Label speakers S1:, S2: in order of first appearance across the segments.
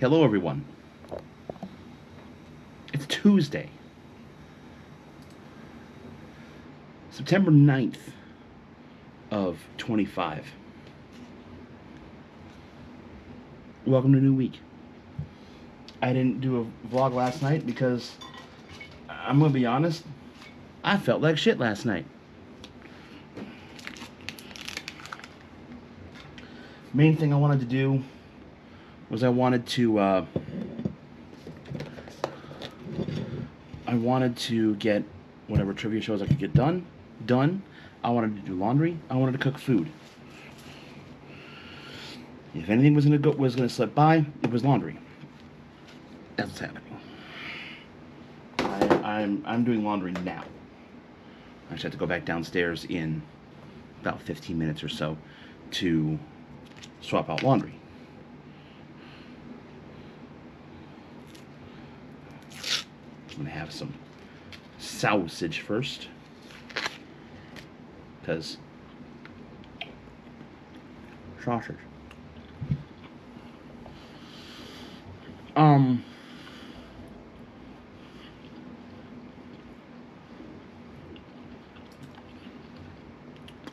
S1: Hello, everyone. It's Tuesday, September 9th of 25. Welcome to a new week. I didn't do a vlog last night because, I'm going to be honest, I felt like shit last night. Main thing I wanted to do was I wanted to get whatever trivia shows I could get done. I wanted to do laundry. I wanted to cook food. If anything was gonna slip by, it was laundry. That's what's happening. I'm doing laundry now. I just have to go back downstairs in about 15 minutes or so to swap out laundry. I'm gonna have some sausage first, because sausage.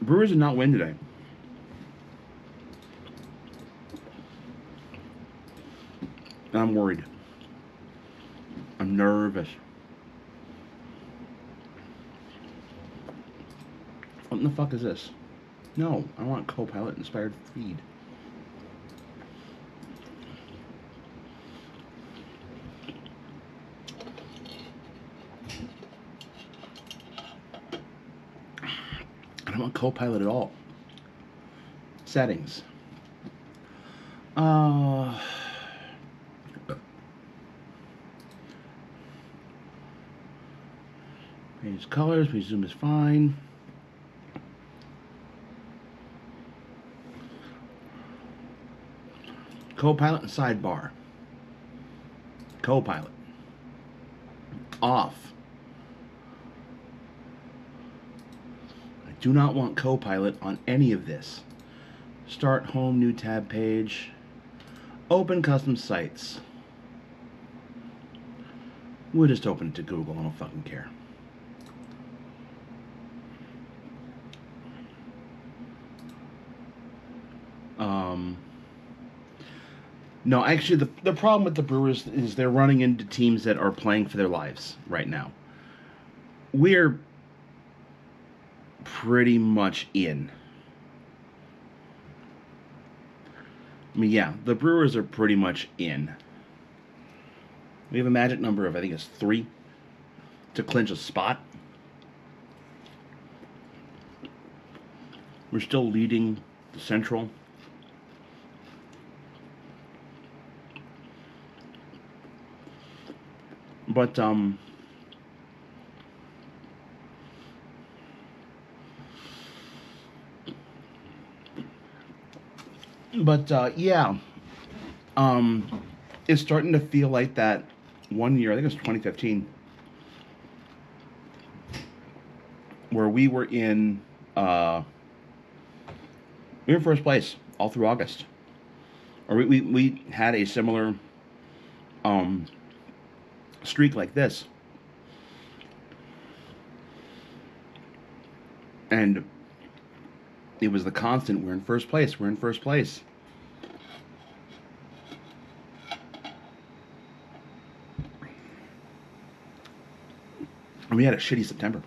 S1: Brewers did not win today. I'm worried. I'm nervous. What in the fuck is this? No, I want Copilot inspired feed. I don't want Copilot at all. Settings. Page colors, page zoom is fine. Copilot and sidebar. Copilot. Off. I do not want Copilot on any of this. Start home, new tab page. Open custom sites. We'll just open it to Google. I don't fucking care. No, actually, the problem with the Brewers is they're running into teams that are playing for their lives right now. We're pretty much in. I mean, yeah, the Brewers are pretty much in. We have a magic number of, I think it's 3 to clinch a spot. We're still leading the Central. But, yeah, it's starting to feel like that one year, I think it was 2015, where we were in first place all through August. Or we had a similar streak like this. And it was the constant, we're in first place, we're in first place. And we had a shitty September.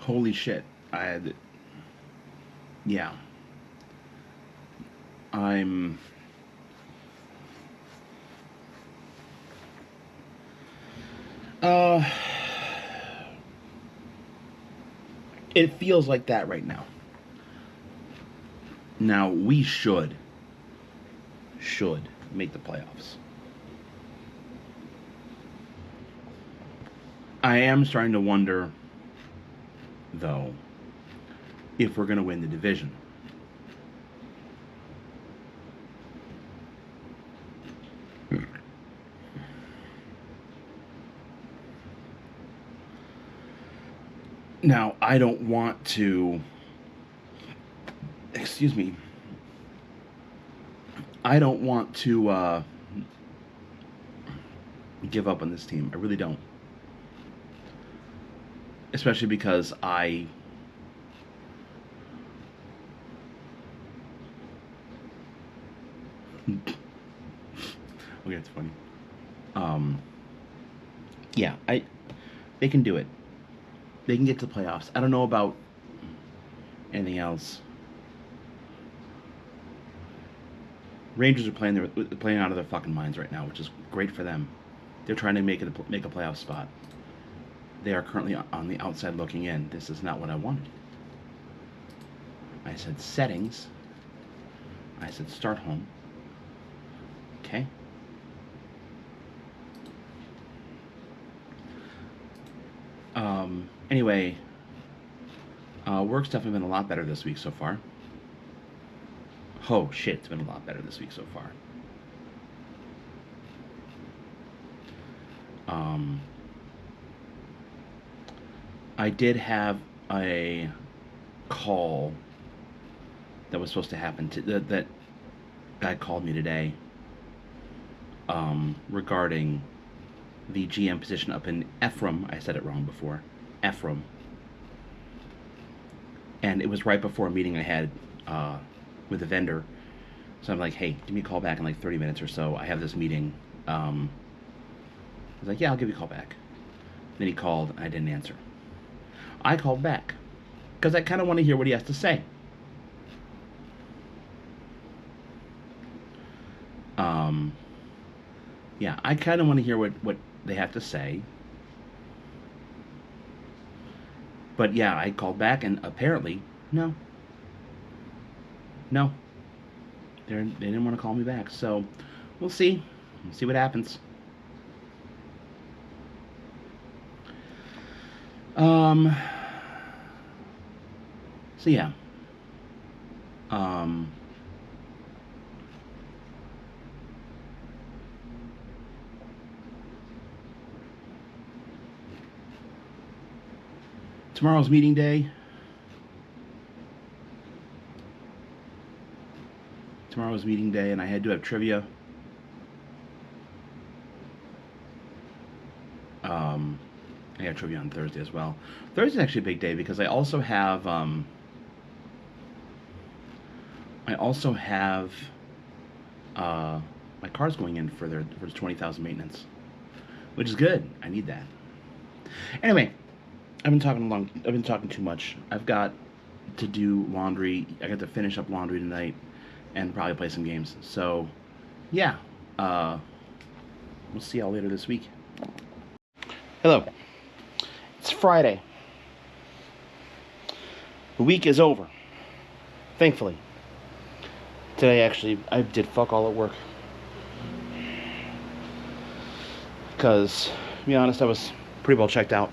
S1: Holy shit. Yeah. I'm... It feels like that right now. Now, we should make the playoffs. I am starting to wonder, though, if we're going to win the division. Now, I don't want to... Excuse me. I don't want to give up on this team. I really don't. Especially because I... Okay, it's funny. Yeah, they can do it. They can get to the playoffs. I don't know about anything else. Rangers are playing out of their fucking minds right now, which is great for them. They're trying to make a playoff spot. They are currently on the outside looking in. This is not what I wanted. I said settings. I said start home. Okay. Anyway, work's definitely been a lot better this week so far. Oh shit, it's been a lot better this week so far. I did have a call that was supposed to happen that guy called me today regarding the GM position up in Ephraim. I said it wrong before. Ephraim. And it was right before a meeting I had with the vendor. So I'm like, hey, give me a call back in like 30 minutes or so. I have this meeting. I was like, yeah, I'll give you a call back. Then he called, and I didn't answer. I called back because I kind of want to hear what he has to say. Yeah, I kind of want to hear what they have to say. But yeah, I called back, and apparently, no. They didn't want to call me back. So we'll see. We'll see what happens. So yeah. Tomorrow's meeting day. And I had to have trivia. I got trivia on Thursday as well. Thursday's actually a big day because I also have my car's going in for its 20,000 maintenance, which is good. I need that. Anyway, I've been talking too much. I've got to do laundry. I got to finish up laundry tonight and probably play some games. So, yeah. We'll see y'all later this week. Hello. It's Friday. The week is over. Thankfully. Today, actually, I did fuck all at work. Because, to be honest, I was pretty well checked out.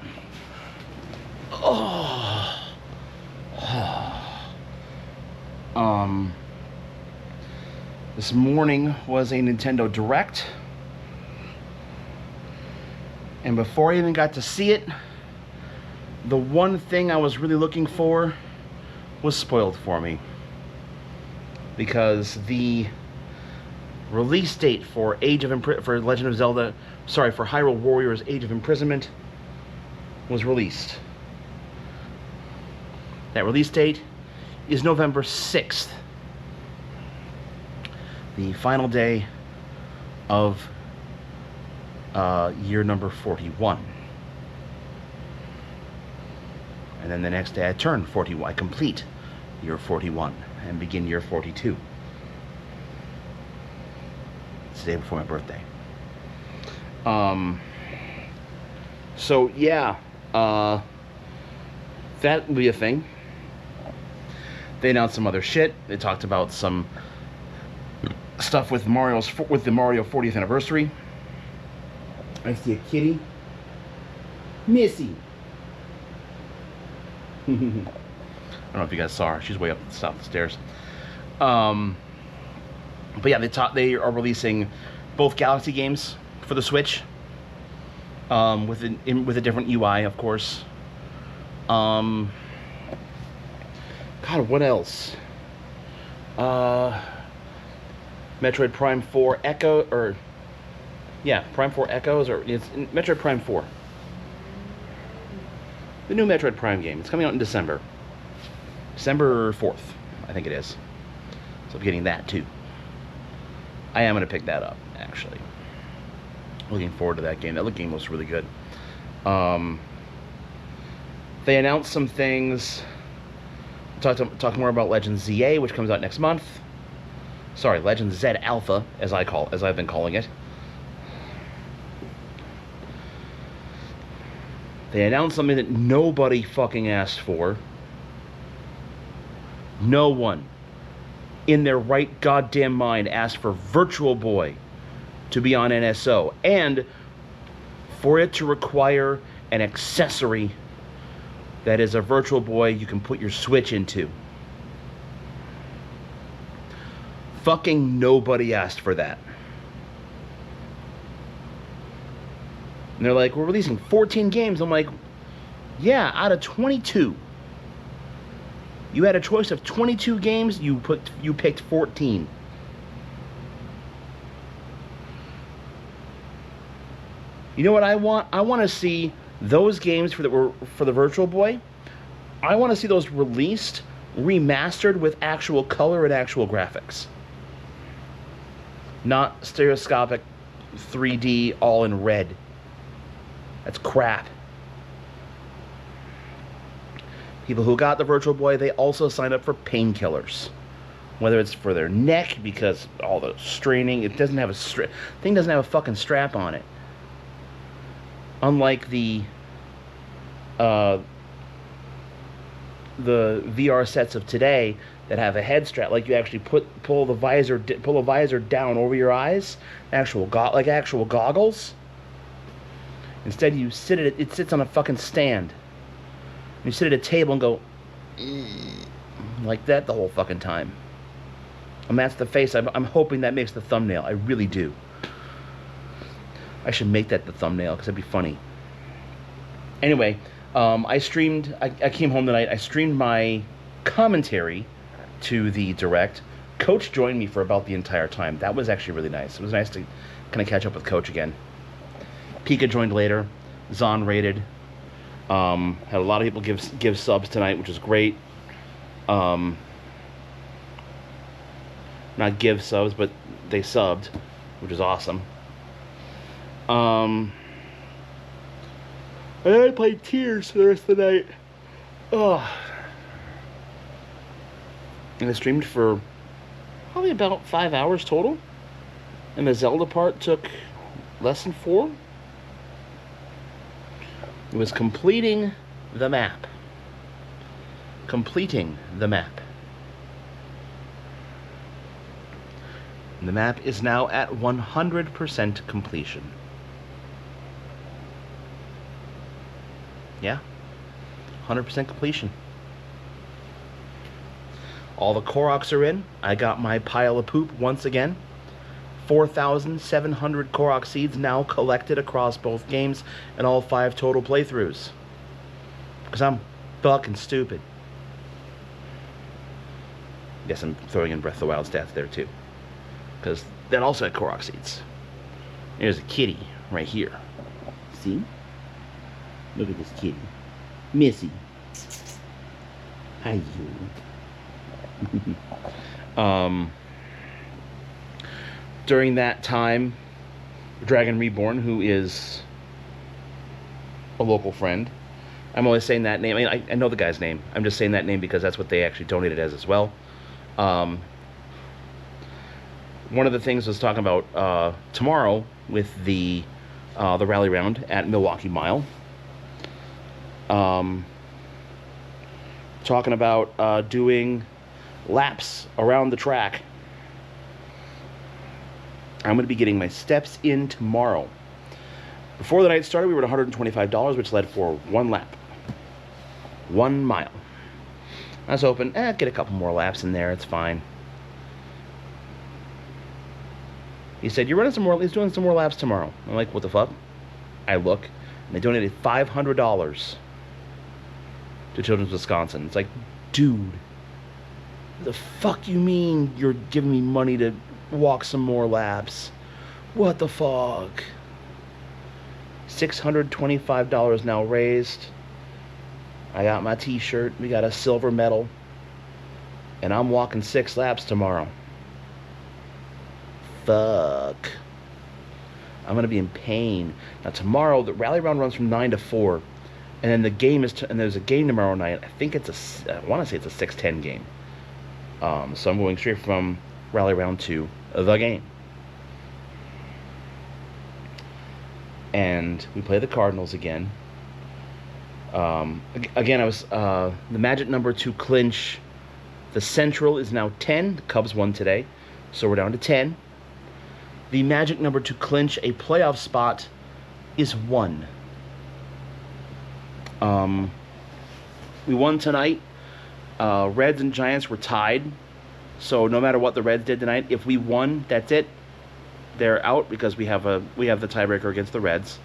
S1: This morning was a Nintendo Direct. And before I even got to see it, the one thing I was really looking for was spoiled for me. Because the release date for for Legend of Zelda, for Hyrule Warriors Age of Imprisonment was released. That release date is November 6th. The final day of year number 41. And then the next day I turn 41. I complete year 41 and begin year 42. It's the day before my birthday. So yeah, that will be a thing. They announced some other shit. They talked about some stuff with the Mario 40th anniversary. I see a kitty. Missy. I don't know if you guys saw her. She's way up the top of the stairs. But yeah, they are releasing both Galaxy games for the Switch. With a different UI, of course. God, what else? Metroid Prime 4 Echo, or yeah, Prime 4 Echoes, or it's Metroid Prime 4. The new Metroid Prime game. It's coming out in December. December 4th, I think it is. So I'm getting that too. I am going to pick that up, actually. Looking forward to that game. That game looks really good. They announced some things. Talk more about Legends ZA, which comes out next month. Sorry, Legends Z Alpha, as I've been calling it. They announced something that nobody fucking asked for. No one in their right goddamn mind asked for Virtual Boy to be on NSO, and for it to require an accessory that is a Virtual Boy you can put your Switch into. Fucking nobody asked for that. And they're like, we're releasing 14 games. I'm like, yeah, out of 22. You had a choice of 22 games, you picked 14. You know what I want? I want to see those games for the Virtual Boy. I want to see those released, remastered with actual color and actual graphics. Not stereoscopic 3D all in red. That's crap. People who got the Virtual Boy, they also signed up for painkillers. Whether it's for their neck, because all the straining, it doesn't have a thing doesn't have a fucking strap on it. Unlike the VR sets of today that have a head strap, like you actually pull a visor down over your eyes, actual goggles. Instead, you sit at it sits on a fucking stand. You sit at a table and go like that the whole fucking time. And that's the face. I'm hoping that makes the thumbnail. I really do. I should make that the thumbnail because that'd be funny. Anyway, I came home tonight. I streamed my commentary to the Direct. Coach joined me for about the entire time. That was actually really nice. It was nice to kind of catch up with Coach again. Pika joined later. Zon rated. Had a lot of people give subs tonight, which is great. Not give subs, but they subbed, which is awesome. And I played Tears for the rest of the night. Oh. And I streamed for probably about 5 hours total. And the Zelda part took less than 4. It was completing the map. Completing the map. And the map is now at 100% completion. Yeah, 100% completion. All the Koroks are in. I got my pile of poop once again. 4,700 Korok seeds now collected across both games and all 5 total playthroughs. Because I'm fucking stupid. Guess I'm throwing in Breath of the Wild stats there too. Because that also had Korok seeds. There's a kitty right here. See? Look at this kitty. Missy. Hi, you. During that time, Dragon Reborn, who is a local friend, I'm always saying that name. I know the guy's name. I'm just saying that name because that's what they actually donated as well. One of the things was talking about tomorrow with the rally round at Milwaukee Mile. Talking about doing laps around the track. I'm going to be getting my steps in tomorrow. Before the night started, we were at $125, which led for 1 lap. 1 mile. I was hoping, get a couple more laps in there, it's fine. He said, you're running some more, he's doing some more laps tomorrow. I'm like, what the fuck? I look, and they donated $500 to Children's Wisconsin. It's like, dude, the fuck you mean you're giving me money to walk some more laps? What the fuck? $625 now raised. I got my t-shirt. We got a silver medal. And I'm walking 6 laps tomorrow. Fuck. I'm going to be in pain. Now tomorrow, the rally round runs from 9 to 4. And then the game is, and there's a game tomorrow night. I think it's I want to say it's a 6:10 game. So I'm going straight from rally round to the game. And we play the Cardinals again. Again, I was the magic number to clinch the Central is now 10. The Cubs won today, so we're down to 10. The magic number to clinch a playoff spot is 1. We won tonight. Reds and Giants were tied, so no matter what the Reds did tonight, if we won, that's it. They're out because we have the tiebreaker against the Reds.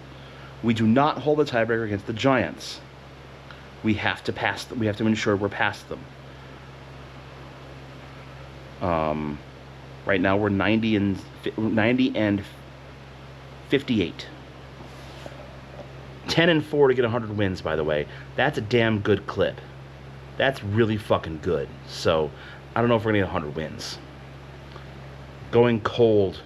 S1: We do not hold the tiebreaker against the Giants. We have to pass them. We have to ensure we're past them. Right now we're 90 and 58. 10 and 4 to get 100 wins, by the way. That's a damn good clip. That's really fucking good. So I don't know if we're gonna get 100 wins. Going cold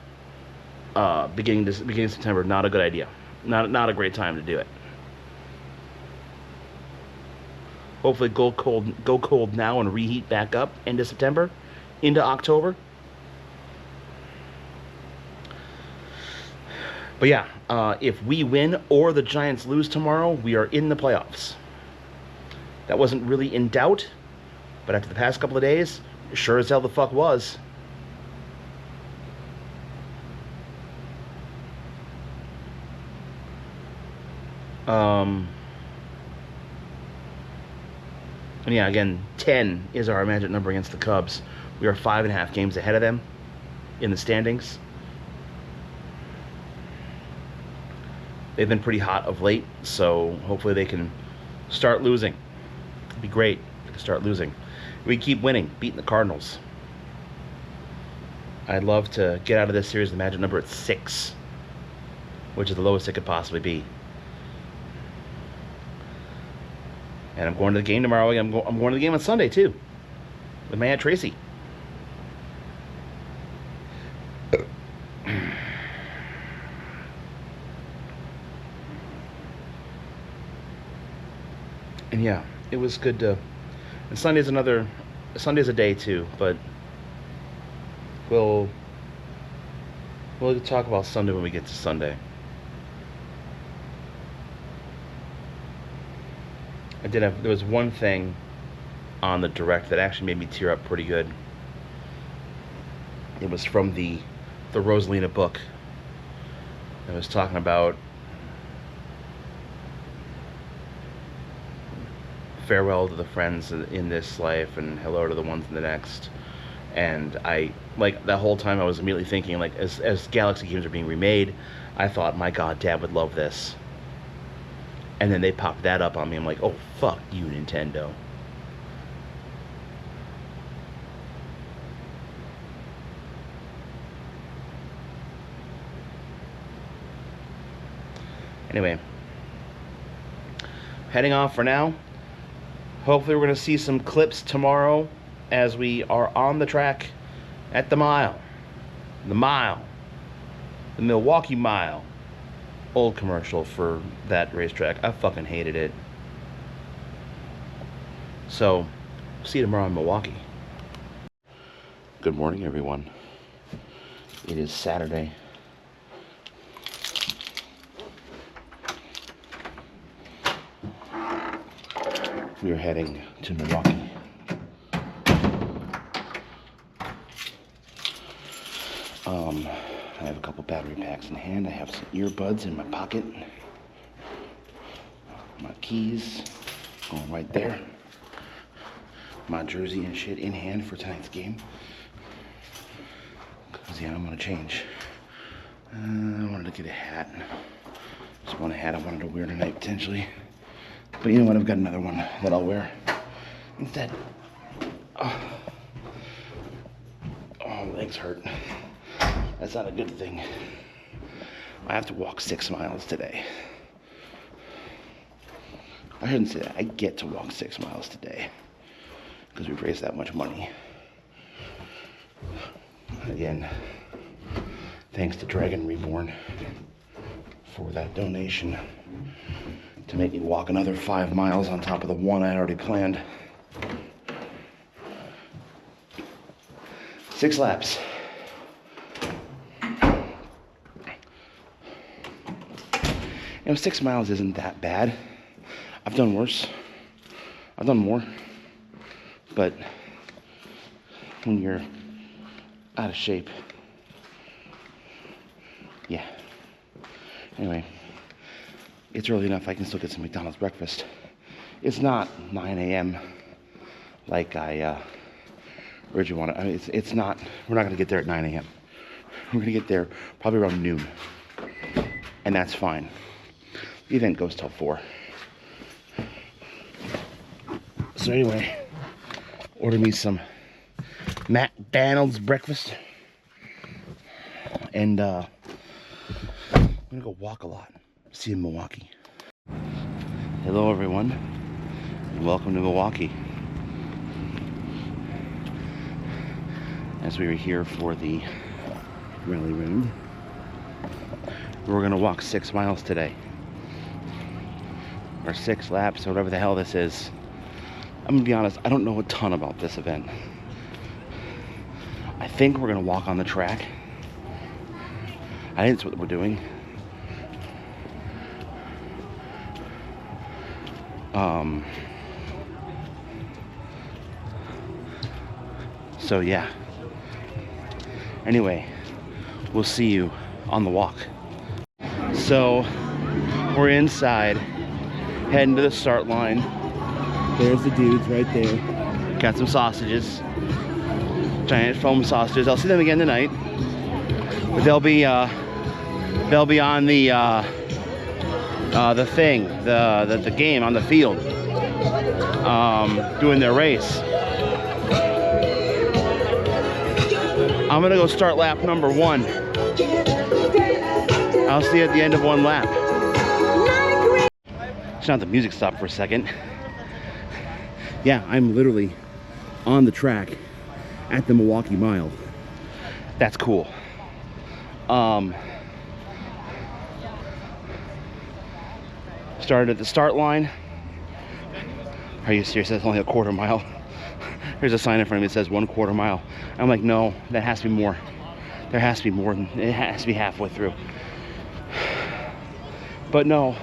S1: beginning of September, not a good idea. Not a great time to do it. Hopefully go cold now and reheat back up into September, into October. But yeah, if we win or the Giants lose tomorrow, we are in the playoffs. That wasn't really in doubt, but after the past couple of days, sure as hell the fuck was. And yeah, again, 10 is our magic number against the Cubs. We are 5.5 games ahead of them in the standings. They've been pretty hot of late, so hopefully they can start losing. It'd be great if they can start losing. We keep winning, beating the Cardinals. I'd love to get out of this series the magic number at 6, which is the lowest it could possibly be. And I'm going to the game tomorrow. I'm going to the game on Sunday, too, with my Aunt Tracy. And yeah, it was good to... And Sunday's a day, too, but we'll talk about Sunday when we get to Sunday. There was one thing on the direct that actually made me tear up pretty good. It was from the Rosalina book. It was talking about farewell to the friends in this life and hello to the ones in the next. And I, like, that whole time I was immediately thinking, like, as Galaxy games are being remade, I thought, my God, Dad would love this. And then they popped that up on me. I'm like, oh, fuck you, Nintendo. Anyway, heading off for now. Hopefully we're going to see some clips tomorrow as we are on the track at the mile. The Milwaukee Mile. Old commercial for that racetrack. I fucking hated it. So, see you tomorrow in Milwaukee. Good morning, everyone. It is Saturday. We are heading to Milwaukee. I have a couple battery packs in hand. I have some earbuds in my pocket. My keys going right there. My jersey and shit in hand for tonight's game. Cause yeah, I'm gonna change. I wanted to get a hat. Just want a hat I wanted to wear tonight potentially. But you know what? I've got another one that I'll wear instead. Oh, legs hurt. That's not a good thing. I have to walk 6 miles today. I shouldn't say that. I get to walk 6 miles today because we've raised that much money. Again, thanks to Dragon Reborn for that donation to make me walk another 5 miles on top of the one I already planned. 6 laps. You know, 6 miles isn't that bad. I've done worse. I've done more. But when you're out of shape, yeah. Anyway, it's early enough. I can still get some McDonald's breakfast. It's not 9 a.m. like I originally wanted. I mean, it's not. We're not going to get there at 9 a.m. We're going to get there probably around noon, and that's fine. The event goes till 4. So anyway, order me some McDonald's breakfast, and I'm gonna go walk a lot. See you in Milwaukee. Hello everyone, and welcome to Milwaukee. As we were here for the rally round, we're gonna walk 6 miles today, or 6 laps, or whatever the hell this is. I'm gonna be honest, I don't know a ton about this event. I think we're gonna walk on the track. I think that's what we're doing. So yeah. Anyway, we'll see you on the walk. So we're inside, heading to the start line. There's the dudes right there. Got some sausages, giant foam sausages. I'll see them again tonight. But they'll be on the thing, the game on the field, doing their race. I'm gonna go start lap number 1. I'll see you at the end of 1 lap. Just not the music stopped for a second. Yeah, I'm literally on the track at the Milwaukee Mile. That's cool. Started at the start line. Are you serious? That's only a quarter mile. There's a sign in front of me that says 1/4 mile. I'm like, no, that has to be more. There has to be more than, it has to be halfway through. But no,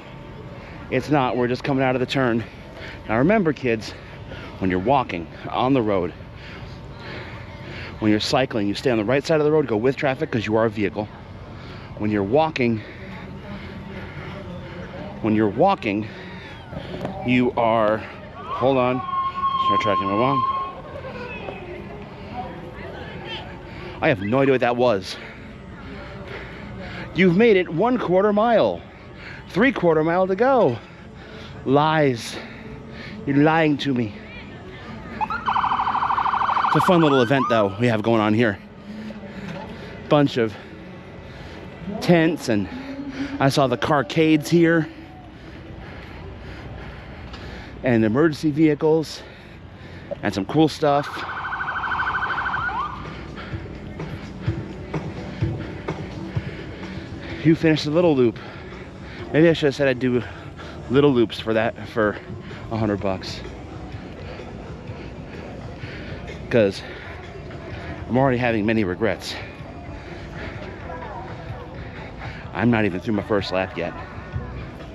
S1: it's not. We're just coming out of the turn. Now remember, kids, when you're walking on the road, when you're cycling, you stay on the right side of the road, go with traffic because you are a vehicle. When you're walking, you are, hold on, start tracking my wrong. I have no idea what that was. You've made it 1/4 mile. 3/4 mile to go. Lies. You're lying to me. It's a fun little event though we have going on here. Bunch of tents, and I saw the carcades here and emergency vehicles and some cool stuff. You finished the little loop. Maybe I should have said I'd do little loops for that for $100, because I'm already having many regrets. I'm not even through my first lap yet.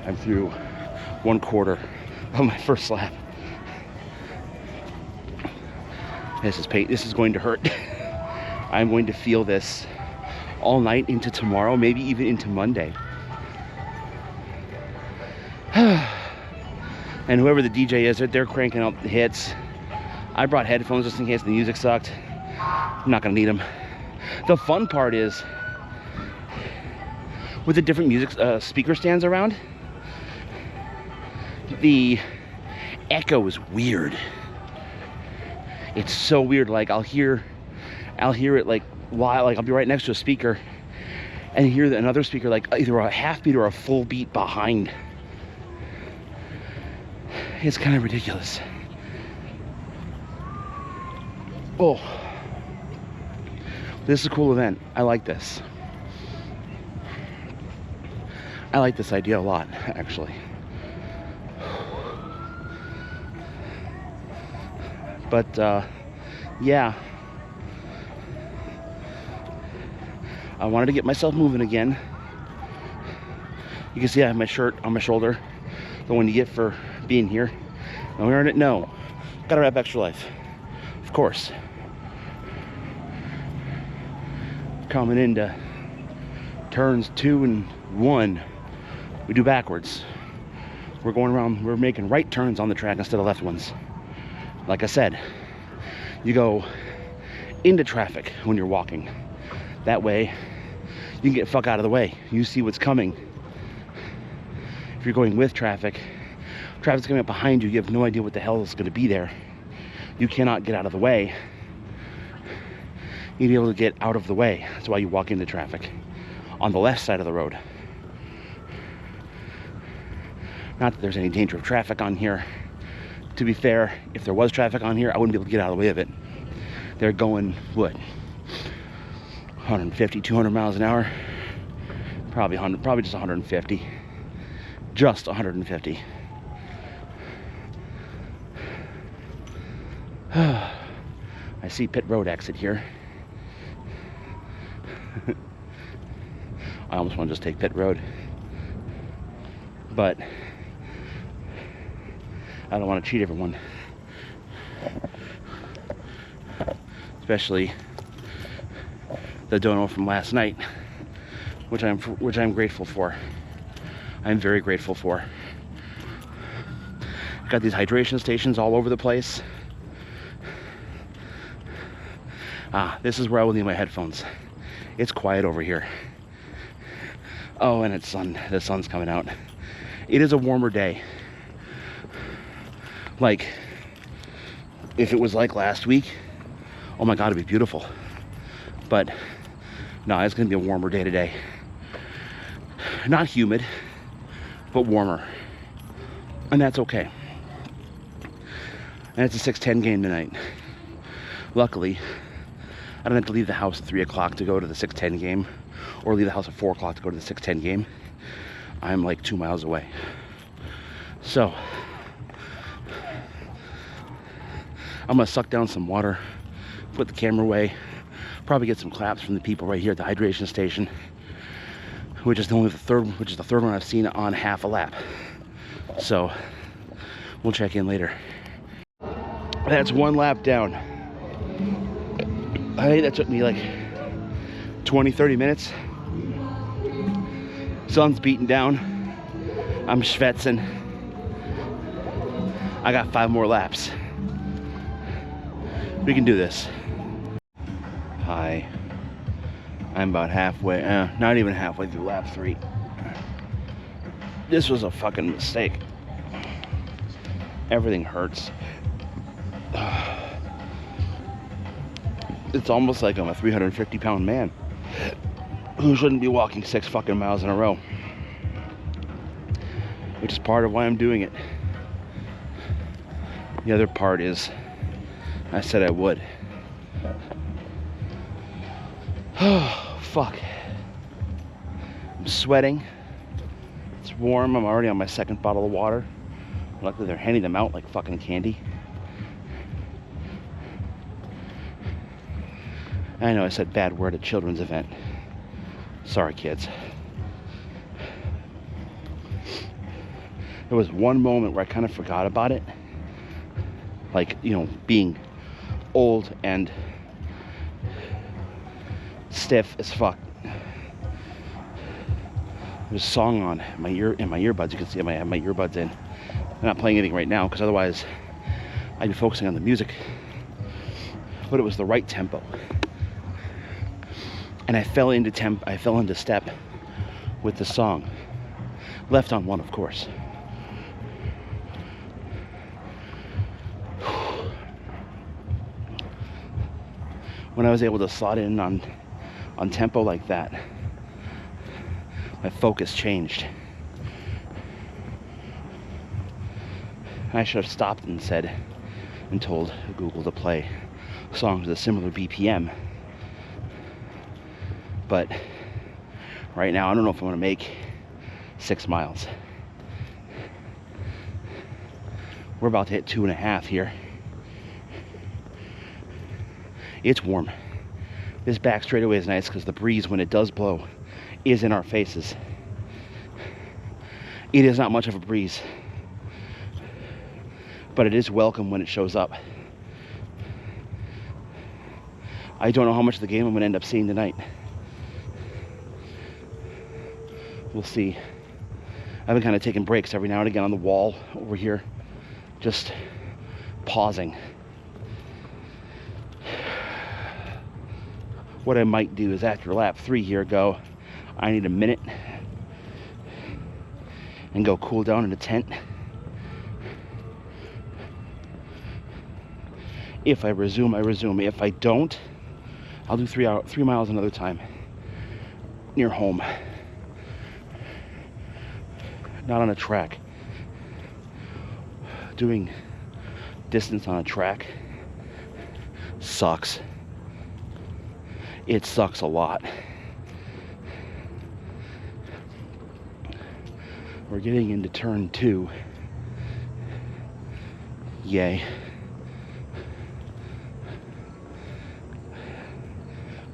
S1: I'm through 1/4 of my first lap. This is going to hurt. I'm going to feel this all night into tomorrow, maybe even into Monday. And whoever the DJ is, they're cranking out the hits. I brought headphones just in case the music sucked. I'm not gonna need them. The fun part is, with the different music speaker stands around, the echo is weird. It's so weird. Like I'll hear it like while like I'll be right next to a speaker and hear another speaker like either a half beat or a full beat behind. It's kind of ridiculous. Oh, this is a cool event. I like this. I like this idea a lot, actually. But yeah, I wanted to get myself moving again. You can see I have my shirt on my shoulder, the one you get for being here. Am I wearing it? No. Gotta wrap Extra Life, of course. Coming into turns 2 and 1, we do backwards. We're going around, we're making right turns on the track instead of left ones. Like I said, you go into traffic when you're walking. That way, you can get the fuck out of the way. You see what's coming. If you're going with traffic's coming up behind you, you have no idea what the hell is going to be there. You cannot get out of the way. You need to be able to get out of the way. That's why you walk into traffic on the left side of the road. Not that there's any danger of traffic on here. To be fair, if there was traffic on here, I wouldn't be able to get out of the way of it. They're going, what, 150, 200 miles an hour? Probably just 150. Just 150. I see pit road exit here. I almost want to just take pit road, but I don't want to cheat everyone, especially the dono from last night, which I'm grateful for. I'm very grateful for. Got these hydration stations all over the place. This is where I will need my headphones. It's quiet over here. Oh, and the sun's coming out. It is a warmer day. Like, if it was like last week, oh my God, it'd be beautiful. But no, it's gonna be a warmer day today. Not humid, but warmer. And that's okay. And it's a 6:10 game tonight. Luckily, I don't have to leave the house at 3 o'clock to go to the 6:10 game, or leave the house at 4 o'clock to go to the 6:10 game. I'm like 2 miles away. So, I'm gonna suck down some water, put the camera away, probably get some claps from the people right here at the hydration station, which is the third one I've seen on half a lap. So, we'll check in later. That's one lap down. I think that took me like 20-30 minutes. Sun's beating down. I'm schwitzing. I got 5 more laps. We can do this. Hi. I'm about halfway, not even halfway through lap 3. This was a fucking mistake. Everything hurts. It's almost like I'm a 350-pound man who shouldn't be walking 6 fucking miles in a row, which is part of why I'm doing it. The other part is I said I would. Oh, fuck. I'm sweating. It's warm. I'm already on my 2nd bottle of water. Luckily, they're handing them out like fucking candy. I know I said bad word at children's event. Sorry, kids. There was one moment where I kind of forgot about it. Like, you know, being old and stiff as fuck. There's a song on in my earbuds. You can see I have my earbuds in. I'm not playing anything right now because otherwise I'd be focusing on the music. But it was the right tempo. And I fell into step with the song. Left on 1, of course. when I was able to slot in on tempo like that, my focus changed. I should have stopped and said and told Google to play songs with a similar BPM. But right now, I don't know if I want to make 6 miles. We're about to hit 2.5 here. It's warm. This back straightaway is nice because the breeze, when it does blow, is in our faces. It is not much of a breeze, but it is welcome when it shows up. I don't know how much of the game I'm going to end up seeing tonight. We'll see. I've been kind of taking breaks every now and again on the wall over here, just pausing. What I might do is after lap 3 here go, I need a minute and go cool down in the tent. If I resume, I resume. If I don't, I'll do 3 miles another time near home. Not on a track. Doing distance on a track sucks. It sucks a lot. We're getting into turn 2. Yay.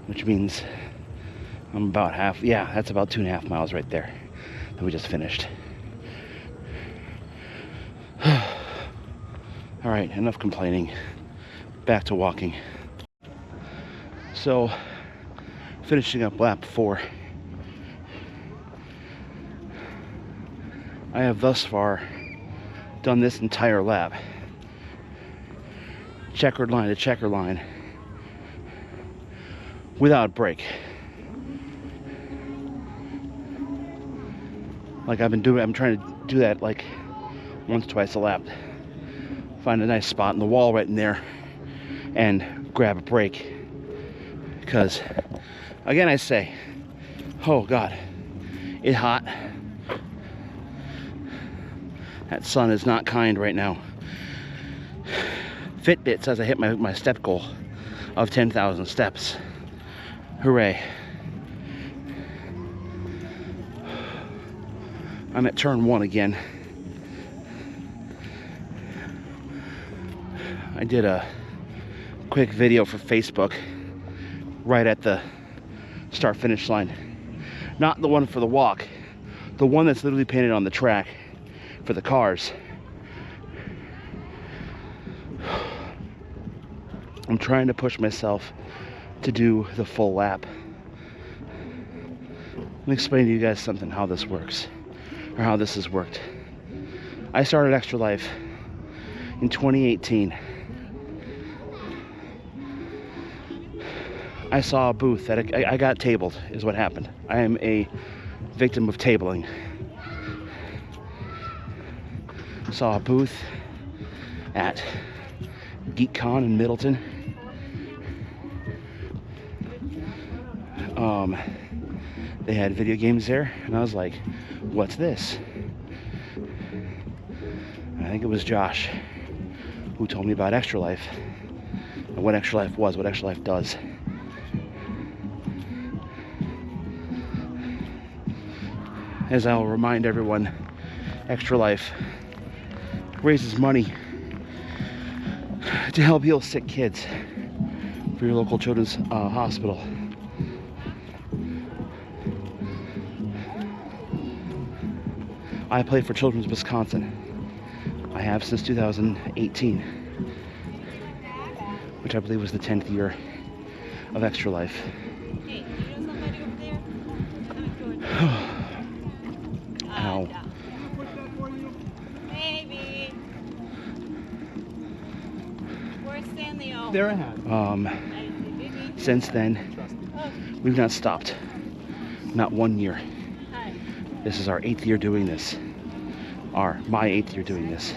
S1: Which means I'm about half, yeah, that's about 2.5 miles right there that we just finished. All right, enough complaining. Back to walking. So, finishing up lap 4. I have thus far done this entire lap, checkered line to checker line, without break. Like I'm trying to do that like once, twice a lap. Find a nice spot in the wall right in there and grab a break. Because, again, I say, oh God, it's hot. That sun is not kind right now. Fitbit says I hit my step goal of 10,000 steps. Hooray. I'm at turn 1 again. I did a quick video for Facebook right at the start finish line. Not the one for the walk, the one that's literally painted on the track for the cars. I'm trying to push myself to do the full lap. Let me explain to you guys something, how this works, or how this has worked. I started Extra Life in 2018. I saw a booth that I got tabled, is what happened. I am a victim of tabling. Saw a booth at GeekCon in Middleton. They had video games there, and I was like, what's this? And I think it was Josh who told me about Extra Life and what Extra Life was, what Extra Life does. As I'll remind everyone, Extra Life raises money to help heal sick kids for your local children's hospital. I play for Children's Wisconsin. I have since 2018, which I believe was the 10th year of Extra Life.
S2: Hey, you know somebody over there?
S1: Ow.
S2: Maybe. Where's Stanley?
S3: They're ahead.
S1: Since then, we've not stopped. Not 1 year.
S2: Hi.
S1: This is our 8th year doing this. My 8th year doing this.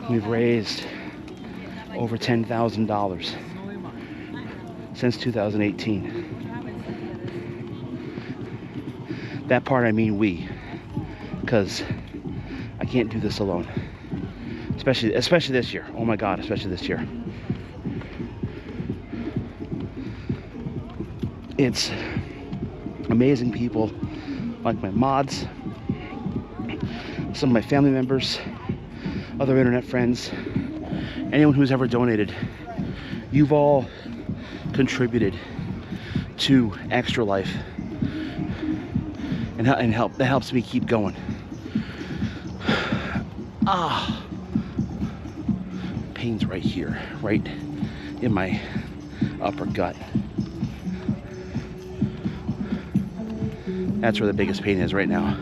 S1: We've raised
S3: over $10,000 since 2018. That part I mean we, because I can't do this alone. Especially this year. Oh my God, especially this year. It's amazing people like my mods, some of my family members, other internet friends, anyone who's ever donated. You've all contributed to Extra Life, and that helps me keep going. Pain's right here, right in my upper gut. That's where the biggest pain is right now.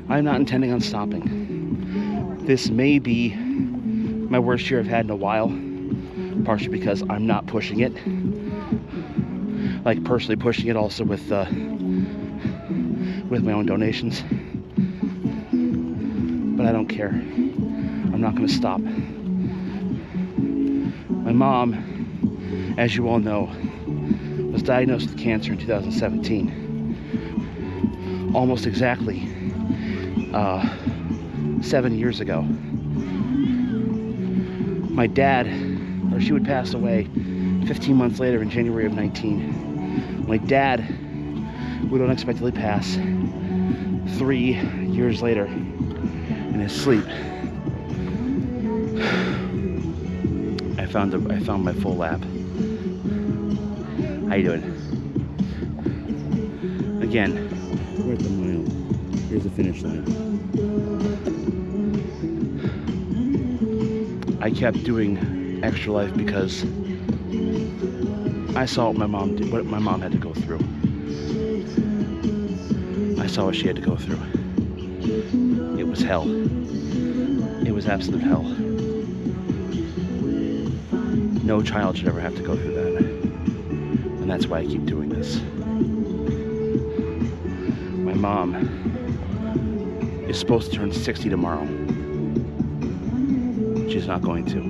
S3: I'm not intending on stopping. This may be my worst year I've had in a while, partially because I'm not pushing it, like personally pushing it, also with my own donations. But I don't care. I'm not going to stop. My mom, as you all know, was diagnosed with cancer in 2017, almost exactly 7 years ago. My dad, or she would pass away 15 months later in January of 19. My dad would unexpectedly pass 3 years later in his sleep. I found my full lap. How you doing? Again, we're at the mile. Here's the finish line. I kept doing Extra Life because I saw what my mom did, what my mom had to go through. I saw what she had to go through. It was hell. It was absolute hell. No child should ever have to go through that. And that's why I keep doing this. My mom is supposed to turn 60 tomorrow. She's not going to.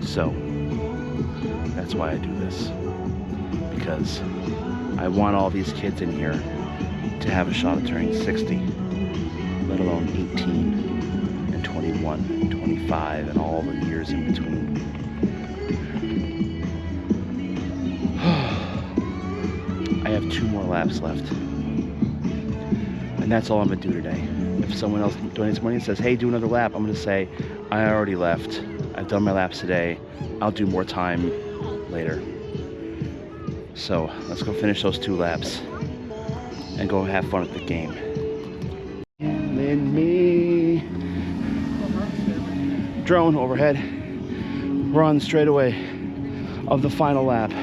S3: So, that's why I do this. Because I want all these kids in here to have a shot at turning 60, let alone 18 and 21 and 25 and all the years in between. I have 2 more laps left. And that's all I'm gonna do today. If someone else donates money and says, hey, do another lap, I'm gonna say, I already left. I've done my laps today. I'll do more time later. So let's go finish those 2 laps and go have fun at the game. In me. Drone overhead. We're on the straightaway of the final lap.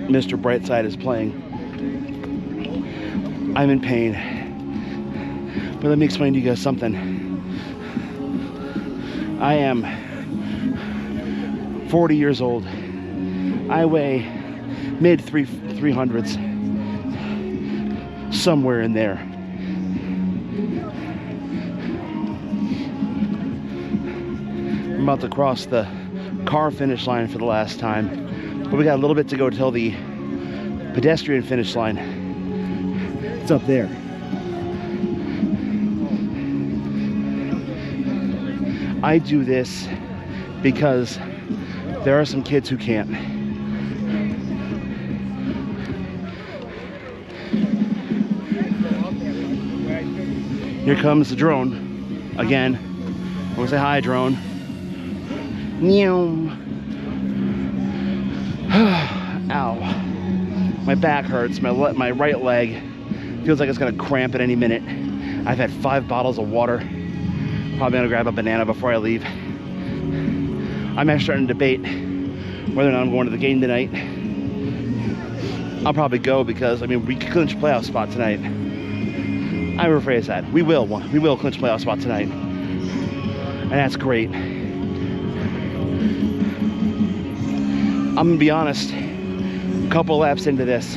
S3: Mr. Brightside is playing. I'm in pain. But let me explain to you guys something. I am 40 years old. I weigh mid 300s. Somewhere in there. I'm about to cross the car finish line for the last time. But we got a little bit to go till the pedestrian finish line. It's up there. I do this because there are some kids who can't. Here comes the drone again. I want to say hi, drone. Ow. My back hurts. My right leg feels like it's gonna cramp at any minute. I've had 5 bottles of water. Probably gonna grab a banana before I leave. I'm actually starting to debate whether or not I'm going to the game tonight. I'll probably go because, I mean, we could clinch a playoff spot tonight. I rephrase that. We will clinch a playoff spot tonight. And that's great. I'm gonna be honest. Couple laps into this,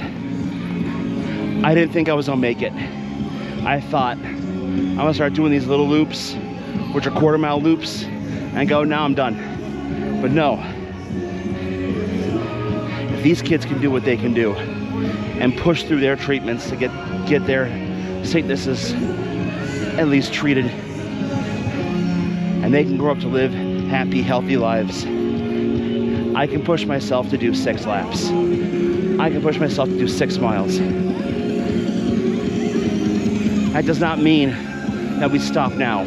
S3: I didn't think I was gonna make it. I thought I'm gonna start doing these little loops, which are quarter-mile loops, and go, now I'm done. But no. If these kids can do what they can do and push through their treatments to get their sicknesses at least treated, and they can grow up to live happy, healthy lives, I can push myself to do 6 laps. I can push myself to do 6 miles. That does not mean that we stop now.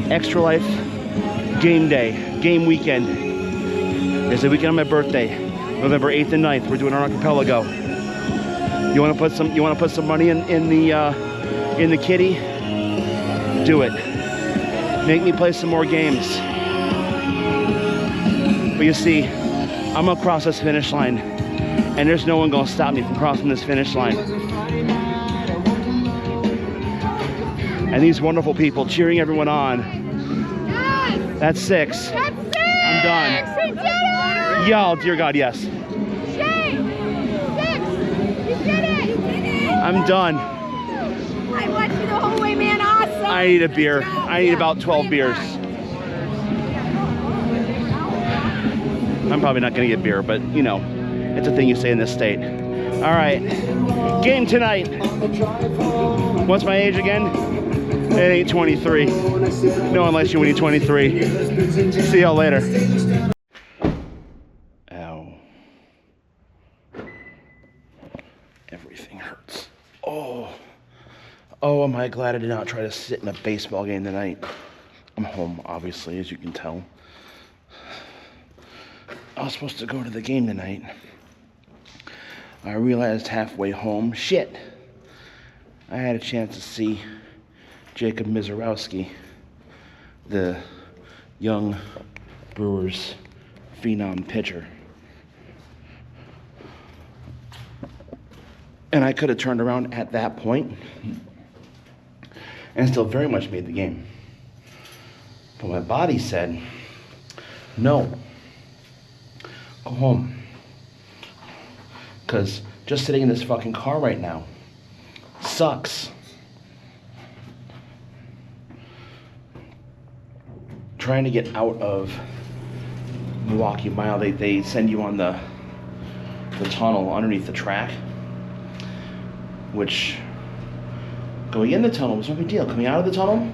S3: Extra Life, game day, game weekend. There's a weekend on my birthday, November 8th and 9th. We're doing our archipelago. You want to put some money in the kitty? Do it. Make me play some more games. But you see, I'm gonna cross this finish line, and there's no one gonna stop me from crossing this finish line. And these wonderful people cheering everyone on.
S4: Yes!
S3: That's 6.
S4: That's 6!
S3: I'm done.
S4: We did it!
S3: Yeah, dear God, yes.
S4: Shane! 6! You did it!
S3: I'm done.
S4: I watched you the whole way, man. Awesome!
S3: I need a beer. I need about 12 beers. I'm probably not gonna get beer, but you know, it's a thing you say in this state. All right, game tonight. What's my age again? It ain't 23. No one likes you when you're 23. See y'all later. Ow. Everything hurts. Oh. Oh, am I glad I did not try to sit in a baseball game tonight. I'm home, obviously, as you can tell. I was supposed to go to the game tonight. I realized halfway home, shit, I had a chance to see Jacob Mizorowski, the young Brewers phenom pitcher. And I could have turned around at that point and still very much made the game. But my body said, no. Go home. Because just sitting in this fucking car right now sucks. Trying to get out of Milwaukee Mile, they send you on the tunnel underneath the track, which going in the tunnel was no big deal. Coming out of the tunnel,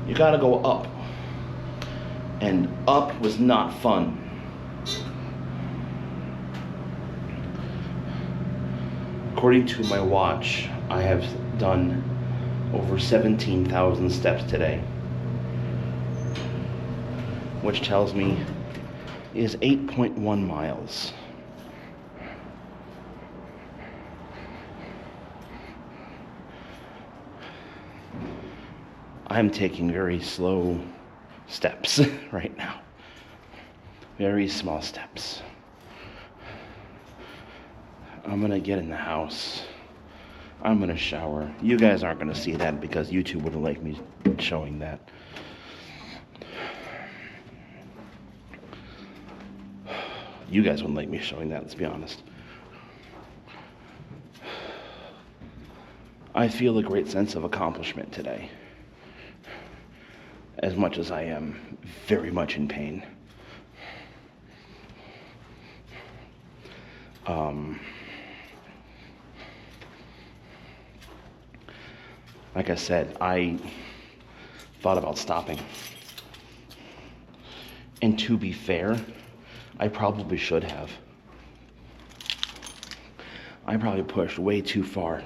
S3: you gotta go up. And up was not fun. According to my watch, I have done over 17,000 steps today, which tells me is 8.1 miles. I'm taking very slow steps right now. Very small steps. I'm gonna get in the house. I'm gonna shower. You guys aren't gonna see that because YouTube wouldn't like me showing that. You guys wouldn't like me showing that, let's be honest. I feel a great sense of accomplishment today, as much as I am very much in pain. Like I said, I thought about stopping. And to be fair, I probably should have. I probably pushed way too far.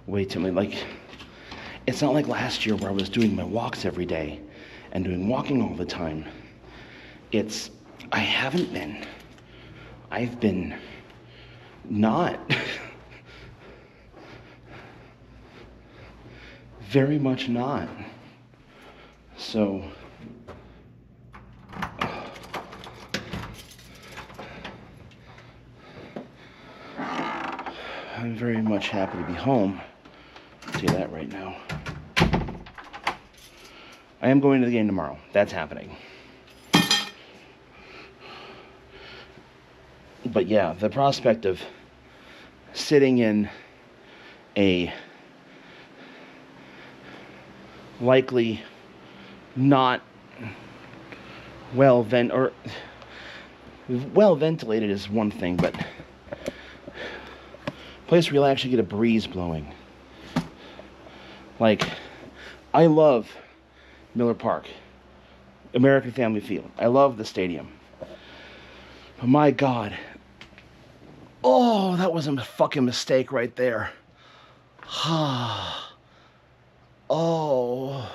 S3: Way too many, like, it's not like last year where I was doing my walks every day and doing walking all the time. I haven't been. I've been not. Very much not. So, I'm very much happy to be home. I'll tell you that right now. I am going to the game tomorrow. That's happening. But yeah, the prospect of sitting in a likely not well ventilated is one thing, but place where you'll actually get a breeze blowing. Like, I love Miller Park, American Family Field. I love the stadium. But my God, oh, that was a fucking mistake right there. Oh,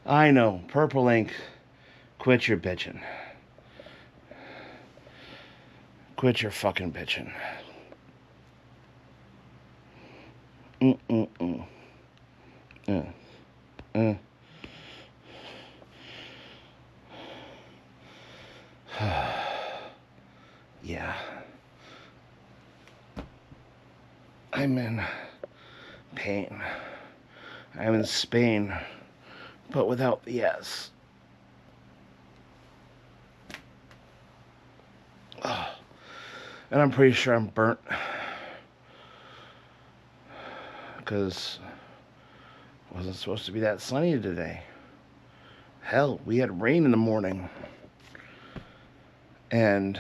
S3: I know, Purple Ink, quit your bitching. Quit your fucking bitching. Yeah. I'm in pain. I'm in Spain, but without the S. Oh. And I'm pretty sure I'm burnt. Because it wasn't supposed to be that sunny today. Hell, we had rain in the morning. And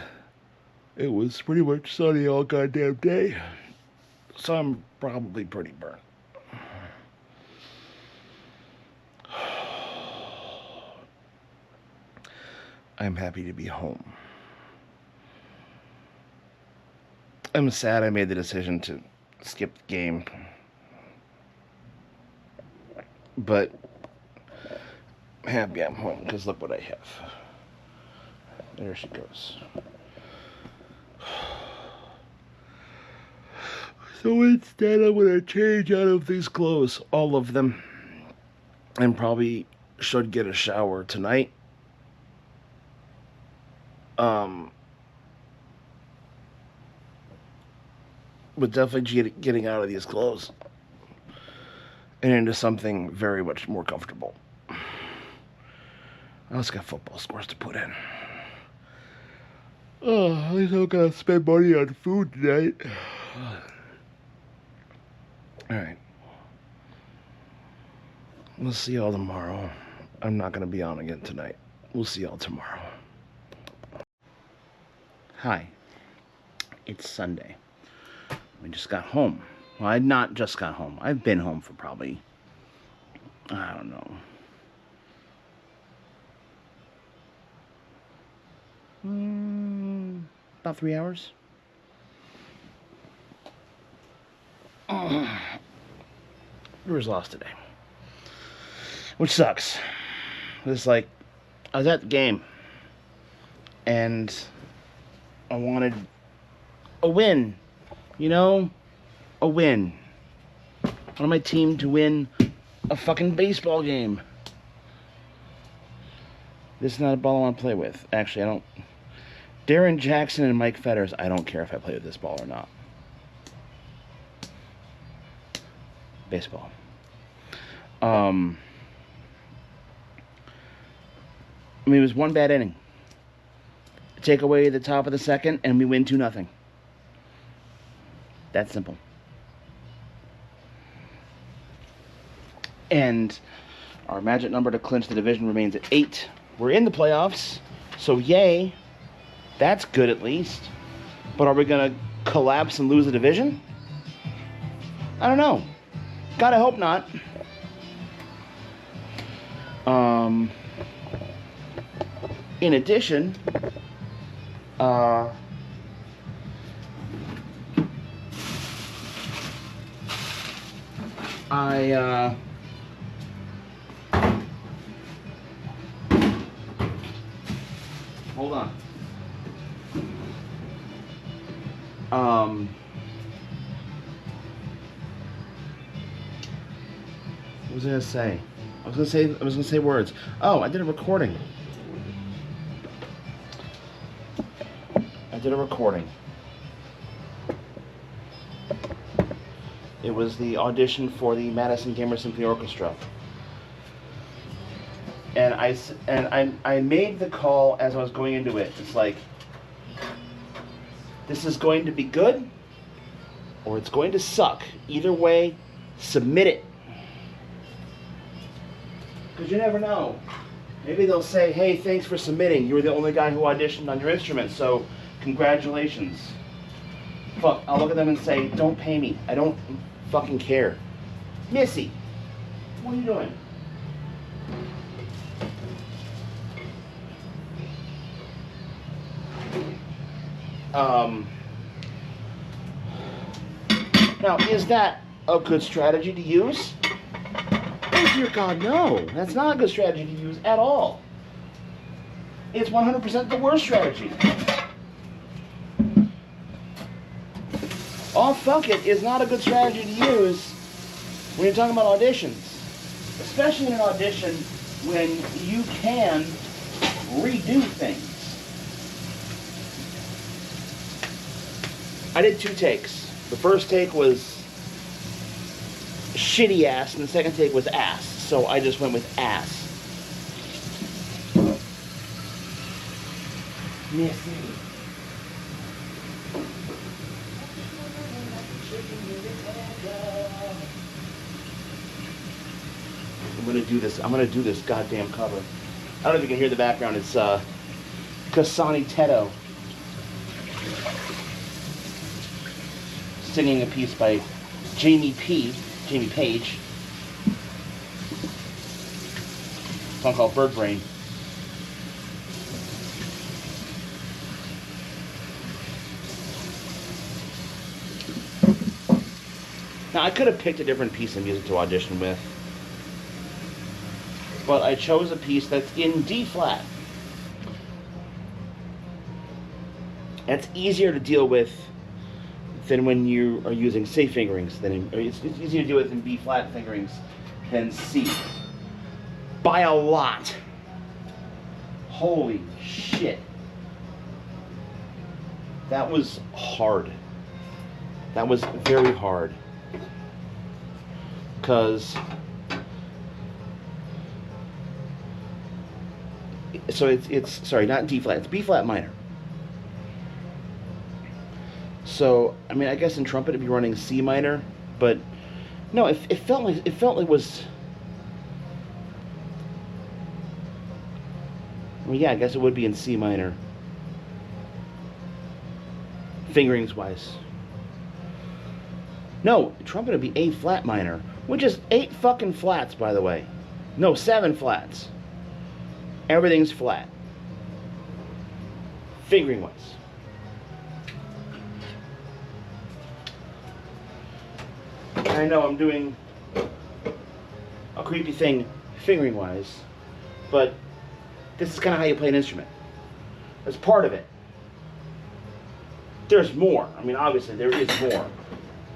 S3: it was pretty much sunny all goddamn day. So I'm probably pretty burnt. I'm happy to be home. I'm sad I made the decision to skip the game. But I'm happy I'm home, because look what I have. There she goes. So instead, I'm going to change out of these clothes, all of them, and probably should get a shower tonight. But definitely getting out of these clothes and into something very much more comfortable. I also got football scores to put in. Oh, at least I'm gonna spend money on food tonight. Alright. We'll see y'all tomorrow. I'm not gonna be on again tonight. We'll see y'all tomorrow. Hi. It's Sunday. We just got home. Well, I not just got home. I've been home for probably, I don't know, about 3 hours. Brewers lost today, which sucks. It's like, I was at the game, and I wanted a win. You know, a win. I want my team to win a fucking baseball game. This is not a ball I want to play with. Actually, I don't. Darren Jackson and Mike Fetters, I don't care if I play with this ball or not. Baseball. I mean, it was one bad inning. Take away the top of the second, and we win 2-0. That simple. And our magic number to clinch the division remains at 8. We're in the playoffs, so yay. That's good at least. But are we going to collapse and lose the division? I don't know. God, I hope not. In addition, hold on. What was I gonna say? I was gonna say words. Oh, I did a recording. It was the audition for the Madison Chamber Symphony Orchestra. And I made the call as I was going into it. It's like, this is going to be good, or it's going to suck. Either way, submit it. Because you never know. Maybe they'll say, hey, thanks for submitting. You were the only guy who auditioned on your instrument, so congratulations. Fuck, I'll look at them and say, don't pay me. I don't fucking care. Missy, what are you doing? Now, is that a good strategy to use? Oh dear God, no. That's not a good strategy to use at all. It's 100% the worst strategy. Oh, fuck it is not a good strategy to use when you're talking about auditions. Especially in an audition when you can redo things. I did 2 takes. The first take was shitty ass, and the second take was ass. So I just went with ass. Missy. I'm gonna do this goddamn cover. I don't know if you can hear the background. It's Kasani Teto singing a piece by Jamie Page. A song called Bird Brain. Now I could have picked a different piece of music to audition with, but I chose a piece that's in D flat. That's easier to deal with than when you are using C fingerings. It's easier to deal with in B flat fingerings than C. By a lot. Holy shit. That was hard. That was very hard. Because so it's sorry, not D flat, it's B flat minor. So I mean, I guess in trumpet it'd be running C minor, but no, it felt like it was. Well, yeah, I guess it would be in C minor, fingerings wise. No, trumpet would be A flat minor, which is 8 fucking flats, by the way. No, 7 flats. Everything's flat. Fingering wise. I know I'm doing a creepy thing fingering wise, but this is kind of how you play an instrument. That's part of it. There's more. I mean, obviously there is more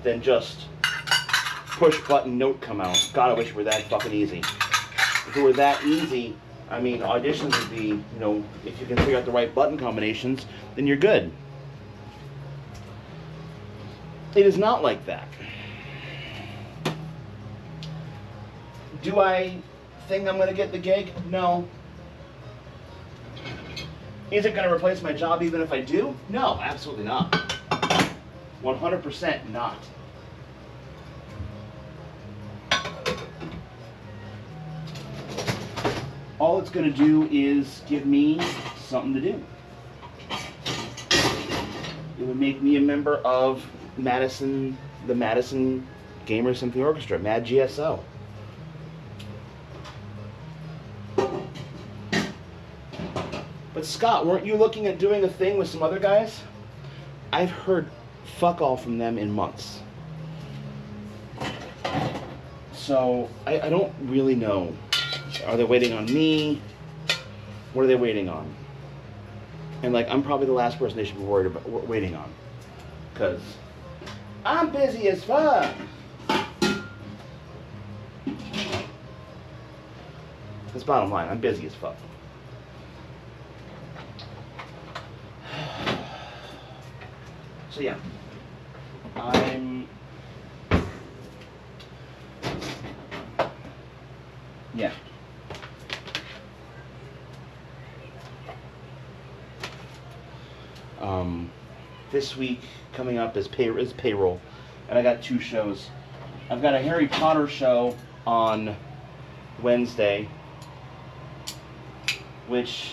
S3: than just push button note come out. God, I wish it were that fucking easy. If it were that easy, I mean, auditions would be, you know, if you can figure out the right button combinations, then you're good. It is not like that. Do I think I'm going to get the gig? No. Is it going to replace my job even if I do? No, absolutely not. 100% not. All it's going to do is give me something to do. It would make me a member of the Madison Gamer Symphony Orchestra, Mad GSO. But Scott, weren't you looking at doing a thing with some other guys? I've heard fuck all from them in months. So, I don't really know. Are they waiting on me? What are they waiting on? And like, I'm probably the last person they should be worried about waiting on. Because I'm busy as fuck. That's bottom line, I'm busy as fuck. So yeah, this week coming up is payroll, and I got 2 shows. I've got a Harry Potter show on Wednesday, which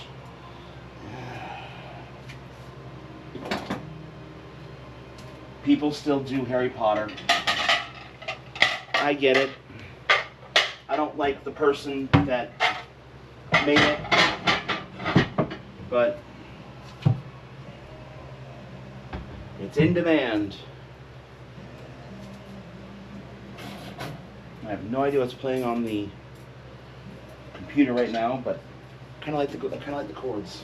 S3: people still do Harry Potter. I get it. I don't like the person that made it, but it's in demand. I have no idea what's playing on the computer right now, but I kind of like the chords.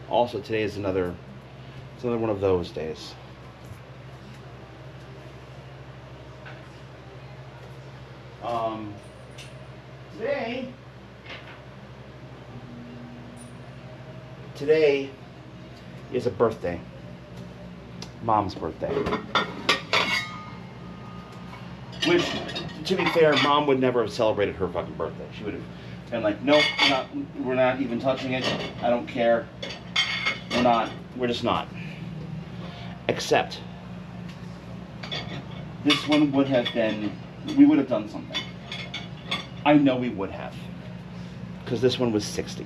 S3: Also, today is another one of those days. Today is a birthday. Mom's birthday. Which, to be fair, Mom would never have celebrated her fucking birthday. She would have been like, nope, we're not even touching it. I don't care. We're just not. Except, this one would have been, we would have done something. I know we would have. Because this one was 60.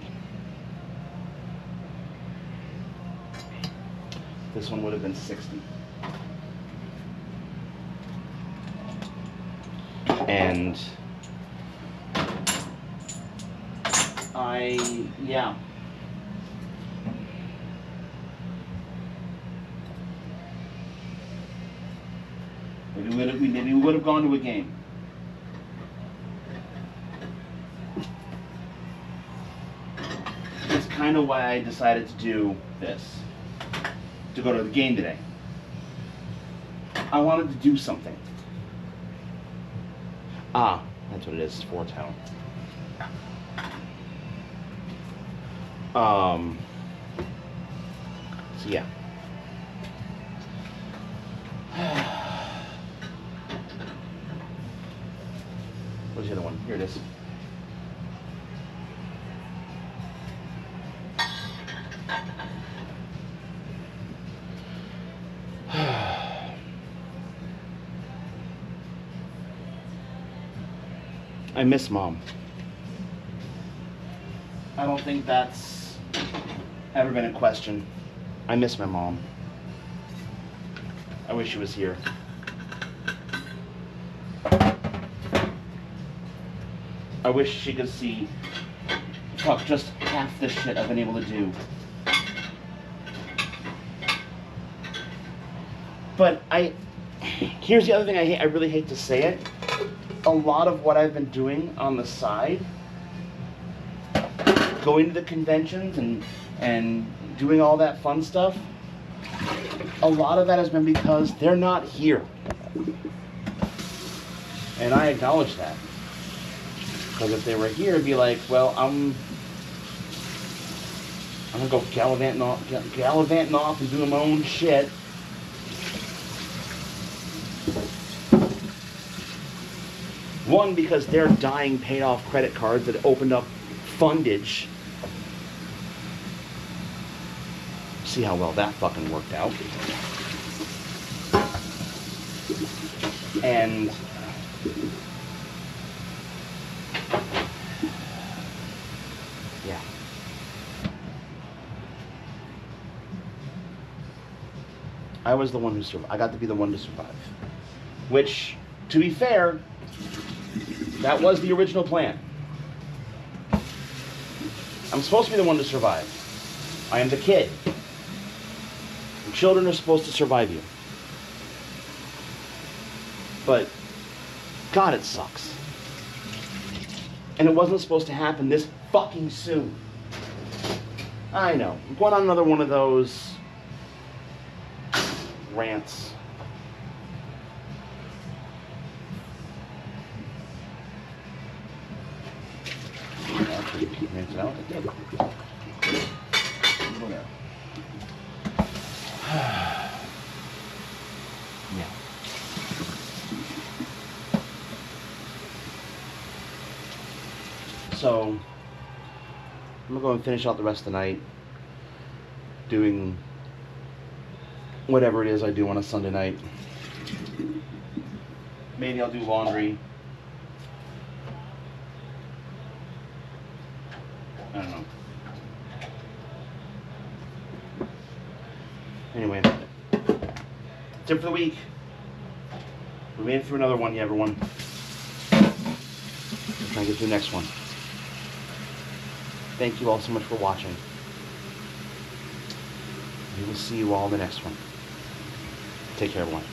S3: This one would have been 60. And yeah. Maybe we would have gone to a game. That's kind of why I decided to do this. To go to the game today. I wanted to do something. Ah, that's what it is, it's 4-town. So yeah. What's the other one? Here it is. I miss Mom. I don't think that's ever been a question. I miss my mom. I wish she was here. I wish she could see, fuck, just half the shit I've been able to do. But here's the other thing I hate. I really hate to say it. A lot of what I've been doing on the side, going to the conventions and doing all that fun stuff, a lot of that has been because they're not here. And I acknowledge that. Because if they were here, it'd be like, well, I'm gonna go gallivanting off and doing my own shit. One, because their dying paid off credit cards that opened up fundage. See how well that fucking worked out. And yeah. I was the one who survived. I got to be the one to survive. Which, to be fair, that was the original plan. I'm supposed to be the one to survive. I am the kid. And children are supposed to survive you. But, God, it sucks. And it wasn't supposed to happen this fucking soon. I know. I'm going on another one of those rants. Rinse it out. Yeah. So I'm gonna go and finish out the rest of the night doing whatever it is I do on a Sunday night. Maybe I'll do laundry. I don't know. Anyway, that's it for the week. We made it through another one, everyone. We're trying to get to the next one. Thank you all so much for watching. We will see you all in the next one. Take care, everyone.